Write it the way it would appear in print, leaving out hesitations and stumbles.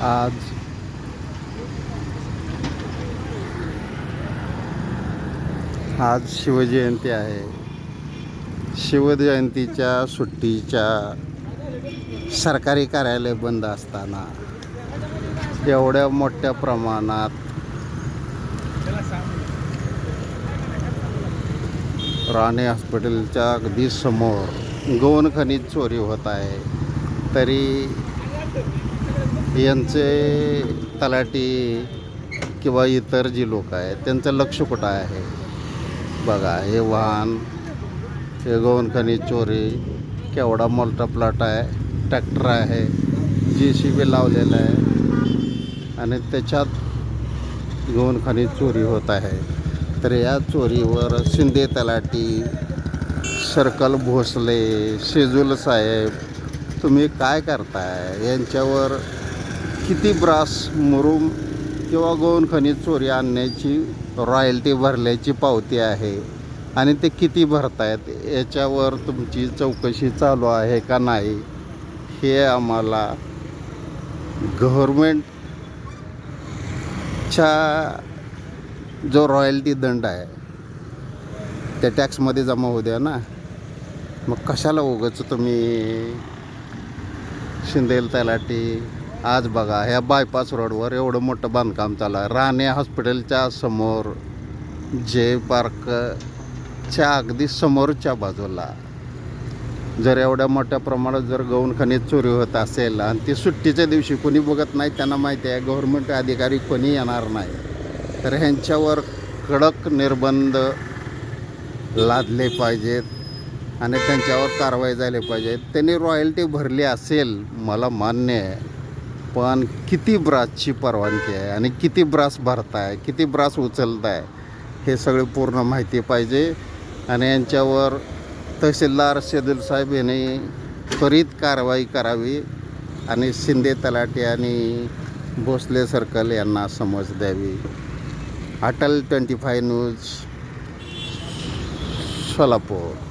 आज शिवजयंती आहे. शिवजयंतीच्या सुट्टीच्या सरकारी कार्यालय बंद असताना एवढ्या मोठ्या प्रमाणात राणे हॉस्पिटलच्या अगदी समोर गौण खनिज चोरी होत आहे. तरी यांचे तलाठी किंवा इतर जी लोक आहेत त्यांचं लक्ष कुठं आहे? बघा, हे वाहन, हे गौण खनिज चोरी, केवढा मोठा प्लॉट आहे, ट्रॅक्टर आहे, JCB लावलेला आहे आणि त्याच्यात गौण खनिज चोरी होत आहे. तर या चोरीवर शिंदे तलाठी, सर्कल भोसले, शेजूल साहेब, तुम्ही काय करताय? यांच्यावर किती ब्रास मुरुम किंवा गौण खनिज चोरी आणण्याची रॉयल्टी भरल्याची पावती आहे आणि ते किती भरतायत याच्यावर तुमची चौकशी चालू आहे का नाही, हे आम्हाला गव्हर्मेंटच्या जो रॉयल्टी दंड आहे त्या टॅक्समध्ये जमा होऊ द्या ना. मग कशाला उगाच तुम्ही शिंदे तलाठी? आज बघा, ह्या बायपास रोडवर एवढं मोठं बांधकाम चालू आहे. राणे हॉस्पिटलच्या समोर, जे पार्कच्या अगदी समोरच्या बाजूला जर एवढ्या मोठ्या प्रमाणात जर गौण खनिज चोरी होत असेल आणि ती सुट्टीच्या दिवशी कोणी बघत नाही, त्यांना माहिती आहे गव्हर्मेंट अधिकारी कोणी येणार नाही, तर ह्यांच्यावर कडक निर्बंध लादले पाहिजेत आणि त्यांच्यावर कारवाई झाली पाहिजे. त्यांनी रॉयल्टी भरली असेल, मला मान्य आहे, पण किती ब्रासची परवानगी आहे आणि किती ब्रास भरताय, किती ब्रास उचलताय, हे सगळे पूर्ण माहिती पाहिजे. आणि यांच्यावर तहसीलदार शेजूल साहेब यांनी त्वरित कारवाई करावी आणि शिंदे तलाठी आणि भोसले सर्कल यांना समज द्यावी. अटल 25 न्यूज, सोलापूर.